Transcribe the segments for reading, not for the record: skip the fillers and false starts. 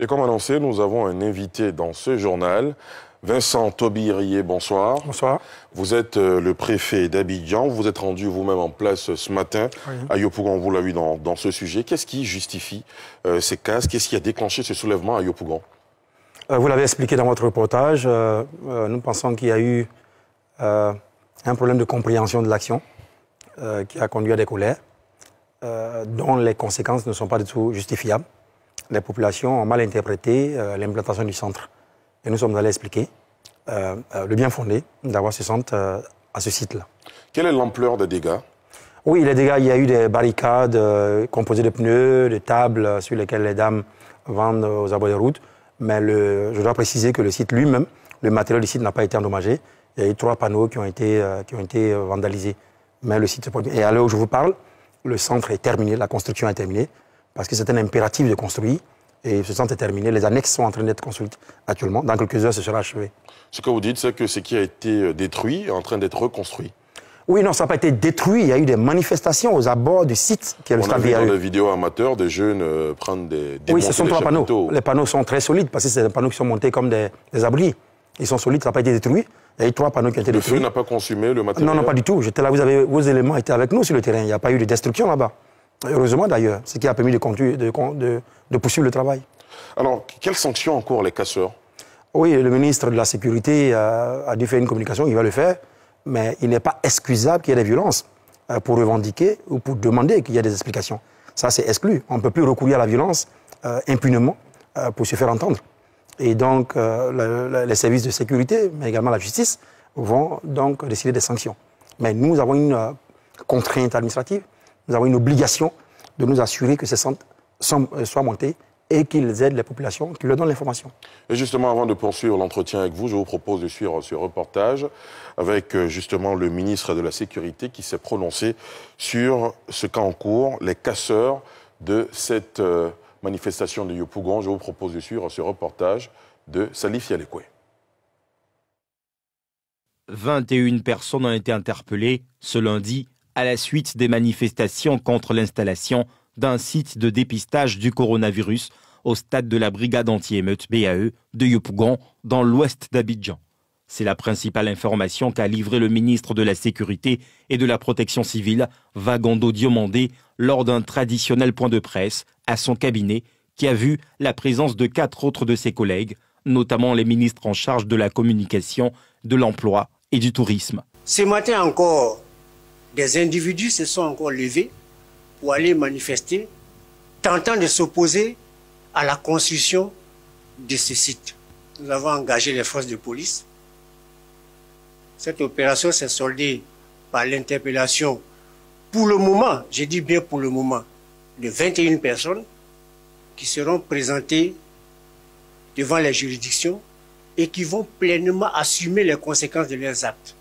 Et comme annoncé, nous avons un invité dans ce journal, Vincent Tobirier, bonsoir. Bonsoir. Vous êtes le préfet d'Abidjan. Vous êtes rendu vous-même en place ce matin à Yopougon. Vous l'avez vu dans ce sujet. Qu'est-ce qui justifie ces casses? Qu'est-ce qui a déclenché ce soulèvement à Yopougon? Vous l'avez expliqué dans votre reportage. Nous pensons qu'il y a eu un problème de compréhension de l'action qui a conduit à des colères dont les conséquences ne sont pas du tout justifiables. Les populations ont mal interprété l'implantation du centre. Et nous sommes allés expliquer le bien fondé d'avoir ce centre à ce site-là. Quelle est l'ampleur des dégâts? Oui, les dégâts, il y a eu des barricades composées de pneus, de tables sur lesquelles les dames vendent aux abords des routes. Mais je dois préciser que le site lui-même, le matériel du site n'a pas été endommagé. Il y a eu 3 panneaux qui ont été vandalisés. Mais le site... Et à l'heure où je vous parle, le centre est terminé, la construction est terminée, parce que c'est un impératif de construire. Et ce centre est terminé. Les annexes sont en train d'être construites actuellement. Dans quelques heures, ce sera achevé. Ce que vous dites, c'est que ce qui a été détruit est en train d'être reconstruit. Oui, non, ça n'a pas été détruit. Il y a eu des manifestations aux abords du site qui est le stade BAE. On a vu dans des vidéos amateurs des jeunes prendre des... Oui, ce sont 3 panneaux. Les panneaux sont très solides parce que c'est des panneaux qui sont montés comme des abris. Ils sont solides, ça n'a pas été détruit. Il y a eu 3 panneaux qui ont été détruits. Le feu n'a pas consumé le matériel? Non, non, pas du tout. J'étais là, vos éléments étaient avec nous sur le terrain. Il n'y a pas eu de destruction là-bas. Heureusement d'ailleurs, ce qui a permis de poursuivre le travail. Alors, quelles sanctions encourent les casseurs? Oui, le ministre de la Sécurité a dû faire une communication, il va le faire, mais il n'est pas excusable qu'il y ait des violences pour revendiquer ou pour demander qu'il y ait des explications. Ça, c'est exclu. On ne peut plus recourir à la violence impunément pour se faire entendre. Et donc, les services de sécurité, mais également la justice, vont donc décider des sanctions. Mais nous avons une contrainte administrative, nous avons une obligation de nous assurer que ces centres soient montés et qu'ils aident les populations, qu'ils leur donnent l'information. Et justement, avant de poursuivre l'entretien avec vous, je vous propose de suivre ce reportage avec justement le ministre de la Sécurité qui s'est prononcé sur ce cas en cours, les casseurs de cette manifestation de Yopougon. Je vous propose de suivre ce reportage de Salif Yalekwe. 21 personnes ont été interpellées ce lundi à la suite des manifestations contre l'installation d'un site de dépistage du coronavirus au stade de la brigade anti-émeute BAE de Yopougon, dans l'ouest d'Abidjan. C'est la principale information qu'a livrée le ministre de la Sécurité et de la Protection civile, Vagondo Diomandé, lors d'un traditionnel point de presse à son cabinet, qui a vu la présence de 4 autres de ses collègues, notamment les ministres en charge de la communication, de l'emploi et du tourisme. Ce matin encore, des individus se sont encore levés pour aller manifester, tentant de s'opposer à la construction de ce site. Nous avons engagé les forces de police. Cette opération s'est soldée par l'interpellation, pour le moment, je dis bien pour le moment, de 21 personnes qui seront présentées devant les juridictions et qui vont pleinement assumer les conséquences de leurs actes.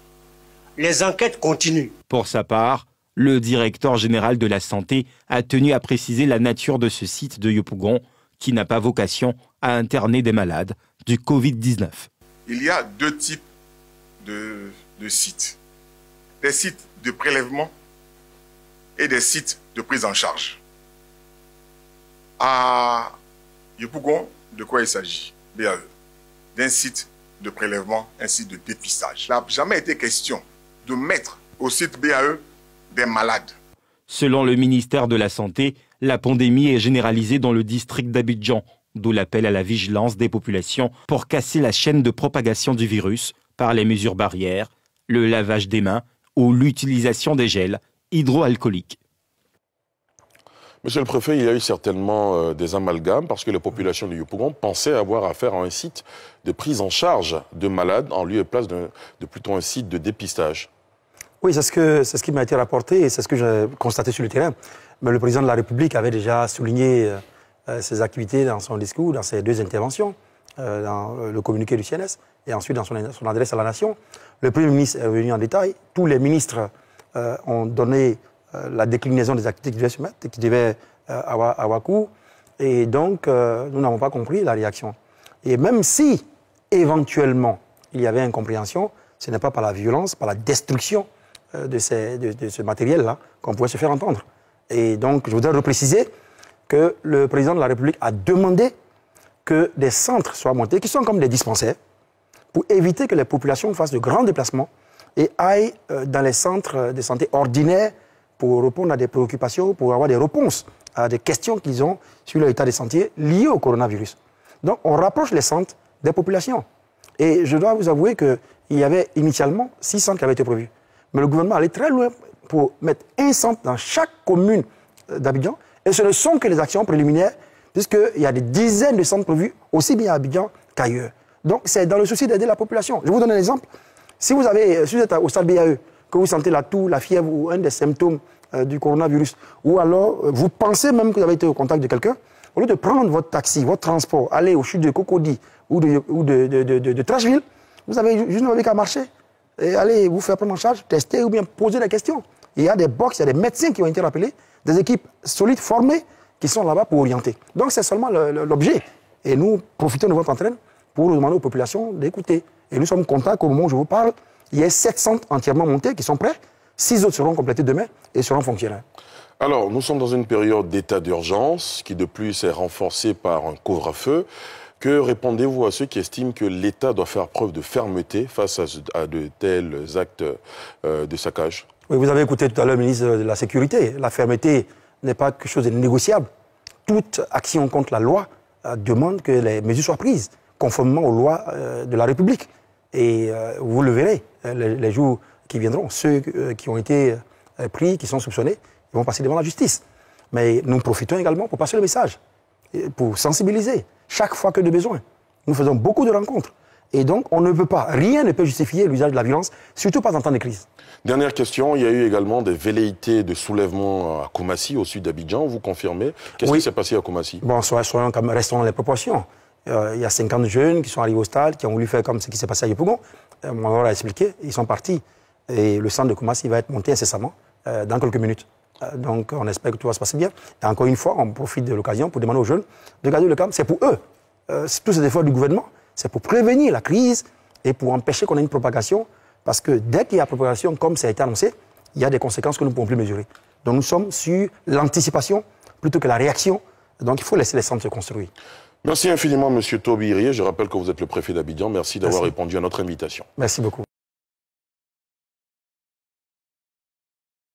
Les enquêtes continuent. Pour sa part, le directeur général de la Santé a tenu à préciser la nature de ce site de Yopougon, qui n'a pas vocation à interner des malades du Covid-19. Il y a 2 types de sites. Des sites de prélèvement et des sites de prise en charge. À Yopougon, de quoi il s'agit? BAE. D'un site de prélèvement, un site de dépistage. Il n'a jamais été question de mettre au site BAE des malades. Selon le ministère de la Santé, la pandémie est généralisée dans le district d'Abidjan, d'où l'appel à la vigilance des populations pour casser la chaîne de propagation du virus par les mesures barrières, le lavage des mains ou l'utilisation des gels hydroalcooliques. Monsieur le préfet, il y a eu certainement des amalgames parce que les populations de Yopougon pensaient avoir affaire à un site de prise en charge de malades en lieu et place de plutôt un site de dépistage. Oui, c'est ce qui m'a été rapporté et c'est ce que j'ai constaté sur le terrain. Mais le président de la République avait déjà souligné ses activités dans son discours, dans ses 2 interventions, dans le communiqué du CNS et ensuite dans son adresse à la nation. Le Premier ministre est venu en détail. Tous les ministres ont donné la déclinaison des activités qui devaient se mettre, qui devaient avoir cours. Et donc, nous n'avons pas compris la réaction. Et même si, éventuellement, il y avait incompréhension, ce n'est pas par la violence, par la destruction de ce matériel-là qu'on pouvait se faire entendre. Et donc, je voudrais repréciser que le président de la République a demandé que des centres soient montés, qui sont comme des dispensaires, pour éviter que les populations fassent de grands déplacements et aillent dans les centres de santé ordinaires pour répondre à des préoccupations, pour avoir des réponses à des questions qu'ils ont sur l'état de santé liées au coronavirus. Donc, on rapproche les centres des populations. Et je dois vous avouer qu'il y avait initialement 6 centres qui avaient été prévus. Mais le gouvernement allait très loin pour mettre un centre dans chaque commune d'Abidjan. Et ce ne sont que les actions préliminaires, puisqu'il y a des dizaines de centres prévus, aussi bien à Abidjan qu'ailleurs. Donc, c'est dans le souci d'aider la population. Je vous donne un exemple. Si vous êtes au stade BAE, que vous sentez la toux, la fièvre ou un des symptômes du coronavirus, ou alors vous pensez même que vous avez été au contact de quelqu'un, au lieu de prendre votre taxi, votre transport, aller aux chutes de Cocody ou de Trashville, vous avez juste qu'à marcher et aller vous faire prendre en charge, tester ou bien poser des questions. Il y a des box, il y a des médecins qui ont été rappelés, des équipes solides, formées, qui sont là-bas pour orienter. Donc c'est seulement l'objet. Et nous profitons de votre entraîne pour demander aux populations d'écouter. Et nous sommes contents qu'au moment où je vous parle, il y ait 7 centres entièrement montés qui sont prêts. 6 autres seront complétés demain et seront fonctionnels. Alors, nous sommes dans une période d'état d'urgence qui, de plus, est renforcée par un couvre-feu. Que répondez-vous à ceux qui estiment que l'État doit faire preuve de fermeté face à de tels actes de saccage? Oui, vous avez écouté tout à l'heure le ministre de la Sécurité. La fermeté n'est pas quelque chose de négociable. Toute action contre la loi demande que les mesures soient prises conformément aux lois de la République. Et vous le verrez, les jours qui viendront, ceux qui ont été pris, qui sont soupçonnés, ils vont passer devant la justice. Mais nous profitons également pour passer le message, pour sensibiliser. Chaque fois que de besoin, nous faisons beaucoup de rencontres. Et donc, on ne peut pas, rien ne peut justifier l'usage de la violence, surtout pas en temps de crise. Dernière question, il y a eu également des velléités de soulèvement à Koumassi, au sud d'Abidjan, vous confirmez? Qu'est-ce qui s'est passé à Koumassi? Bon, restons dans les proportions. Il y a 50 jeunes qui sont arrivés au stade, qui ont voulu faire comme ce qui s'est passé à Yopougon. On leur a expliqué, ils sont partis. Et le centre de Koumassi va être monté incessamment dans quelques minutes. Donc on espère que tout va se passer bien. Et encore une fois, on profite de l'occasion pour demander aux jeunes de garder le calme. C'est pour eux. Tous ces efforts du gouvernement, c'est pour prévenir la crise et pour empêcher qu'on ait une propagation. Parce que dès qu'il y a propagation, comme ça a été annoncé, il y a des conséquences que nous ne pouvons plus mesurer. Donc nous sommes sur l'anticipation plutôt que la réaction. Donc il faut laisser les centres se construire. Merci infiniment, M. Taubirier. Je rappelle que vous êtes le préfet d'Abidjan. Merci d'avoir répondu à notre invitation. Merci beaucoup.